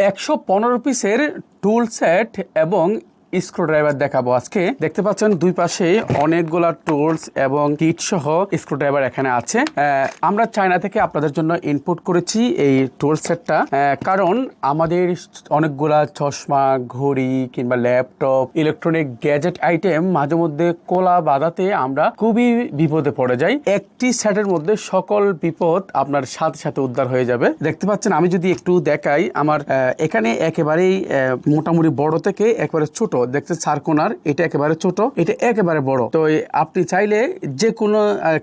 115 পিসের টুল সেট এবং স্ক্রুড্রাইভার দেখাবো আজকে। দেখতে পাচ্ছেন দুই পাশে অনেকগুলা টুলস এবং কিট সহ স্ক্রুড্রাইভার এখানে আছে। আমরা চায়না থেকে আপনাদের জন্য ইনপুট করেছি এই টুল সেটটা, কারণ আমাদের অনেকগুলা চশমা, ঘড়ি কিংবা ল্যাপটপ, ইলেকট্রনিক গ্যাজেট আইটেম মাঝে মধ্যে কোলা বাঁধাতে আমরা খুবই বিপদে পড়ে যাই। একটি সেটের মধ্যে সকল বিপদ আপনার সাথে সাথে উদ্ধার হয়ে যাবে। দেখতে পাচ্ছেন, আমি যদি একটু দেখাই, আমার এখানে একেবারেই মোটামুটি বড় থেকে একেবারে ছোট দেখতে চারকোনার, এটা একেবারে ছোট, এটা একেবারে বড়। তো আপনি চাইলে যে কোনো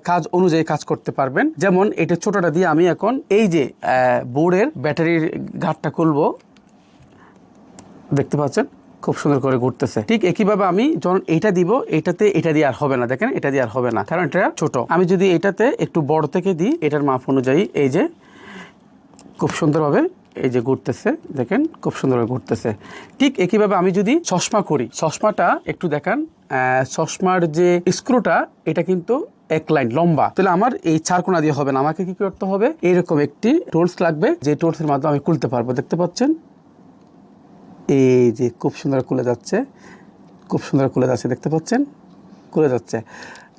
কাজ অনুযায়ী কাজ করতে পারবেন। যেমন এটা ছোটটা দিয়ে আমি এখন এই যে বোর্ডের ব্যাটারির গাঁটটা খুলবো, দেখতে পাচ্ছেন খুব সুন্দর করে ঘুরতেছে। ঠিক একইভাবে আমি যখন এটা দিব, এটাতে এটা দিয়ে আর হবে না। দেখেন, এটা দিয়ে আর হবে না, কারণ এটা ছোট। আমি যদি এটাতে একটু বড় থেকে দিই, এটার মাপ অনুযায়ী এই যে খুব সুন্দরভাবে এই যে ঘুরতেছে, দেখেন খুব সুন্দরভাবে ঘুরতেছে। ঠিক একইভাবে আমি যদি চশমা করি, চশমাটা একটু দেখান, চশমার যে স্ক্রুটা এটা কিন্তু এক লাইন লম্বা, তাহলে আমার এই চারকোনা দিয়ে হবে না। আমাকে কি করতে হবে, এরকম একটি টুলস লাগবে, যে টুলসের মাধ্যমে আমি খুলতে পারবো। দেখতে পাচ্ছেন এই যে খুব সুন্দর খুলে যাচ্ছে, খুব সুন্দর খুলে যাচ্ছে, দেখতে পাচ্ছেন খুলে যাচ্ছে।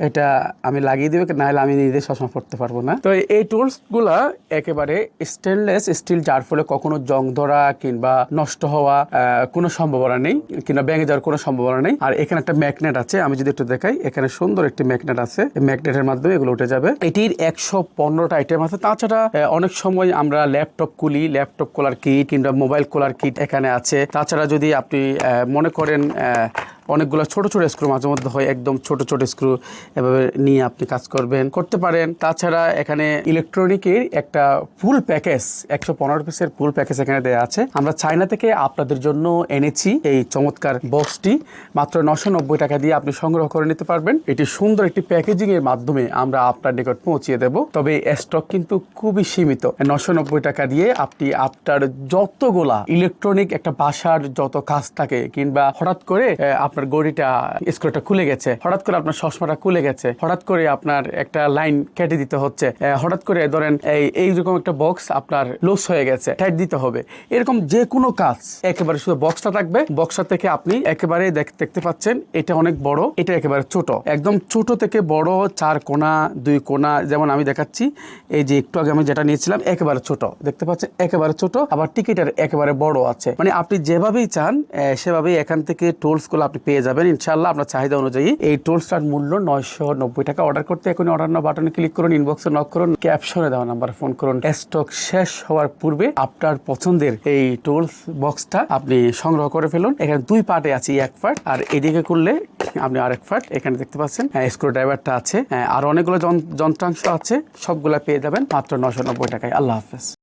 এটা আমি লাগিয়ে দেবো, নাহলে আমি নিজে চশমা পড়তে পারবো না। তো এই টুলসগুলা একেবারে স্টেনলেস স্টিল, যার ফলে কখনো জং ধরা কিংবা নষ্ট হওয়া কোনো সম্ভাবনা নেই, কিংবা ভেঙে যাওয়ার কোনো সম্ভাবনা নেই। আর এখানে একটা ম্যাগনেট আছে, আমি যদি একটু দেখাই, এখানে সুন্দর একটি ম্যাগনেট আছে, ম্যাগনেটের মাধ্যমে এগুলো উঠে যাবে। এটির 115টা আইটেম আছে। তাছাড়া অনেক সময় আমরা ল্যাপটপ খুলি, ল্যাপটপ খোলার কিট কিংবা মোবাইল খোলার কিট এখানে আছে। তাছাড়া যদি আপনি মনে করেন অনেকগুলো ছোট ছোট স্ক্রু মাঝে মধ্যে হয়, একদম ছোট ছোট স্ক্রু, এভাবে নিয়ে আপনি কাজ করতে পারেন। তাছাড়া এখানে ইলেকট্রনিকের একটা ফুল প্যাকেজ, 115 পিসের ফুল প্যাকেজ এখানে দেওয়া আছে। আমরা চায়না থেকে আপনাদের জন্য এনেছি এই চমৎকার বক্সটি। মাত্র 990 টাকা দিয়ে আপনি সংগ্রহ করে নিতে পারবেন। এটি সুন্দর একটি প্যাকেজিং এর মাধ্যমে আমরা আপনার নিকট পৌঁছিয়ে দেব। তবে স্টক কিন্তু খুবই সীমিত। 990 টাকা দিয়ে আপনি আপনার যতগুলা ইলেকট্রনিক, একটা বাসার যত কাজ থাকে, কিংবা হঠাৎ করে আপনার গড়িটা স্ক্রুটা খুলে গেছে, হঠাৎ করে আপনার চশমাটা খুলে গেছে, হঠাৎ করে আপনার একটা লাইন কেটে দিতে হচ্ছে, হঠাৎ করে ধরেন এইরকম একটা বক্স আপনার লুজ হয়ে গেছে, টাইট দিতে হবে, এরকম যে কোনো কাজ একেবারে শুধু বক্সটা থাকবে। বক্সটা থেকে আপনি একেবারে দেখতে পাচ্ছেন এটা অনেক বড়, এটা একেবারে ছোট, একদম ছোট থেকে বড়, 4 কোণা 2 কোণা, যেমন আমি দেখাচ্ছি এই যে একটু আগে আমি যেটা নিয়েছিলাম একেবারে ছোট, দেখতে পাচ্ছেন একেবারে ছোট। আবার টিকিটের একেবারে বড় আছে। মানে আপনি যেভাবেই চান সেভাবেই এখান থেকে টুলস গুলো আপনি পেয়ে যাবেন ইনশাআল্লাহ আপনার চাহিদা অনুযায়ী। এই টুলসটার মূল্য 990 টাকা। অর্ডার করতে এখনই অর্ডার নাও বাটনে ক্লিক করুন, ইনবক্সে নক করুন, ক্যাপশনে দেওয়া নাম্বারে ফোন করুন। স্টক শেষ হওয়ার পূর্বে আপনার পছন্দের এই টুলস বক্সটা আপনি সংগ্রহ করে ফেলুন। এখানে 2 পার্টে আছে, এক পার্ট আর এদিকে করলে আপনি আরেক পার্ট। এখানে দেখতে পাচ্ছেন স্ক্রু ড্রাইভারটা আছে, আর অনেকগুলো যন্ত্রাংশ আছে, সবগুলা পেয়ে যাবেন মাত্র 990 টাকায়। আল্লাহ হাফেজ।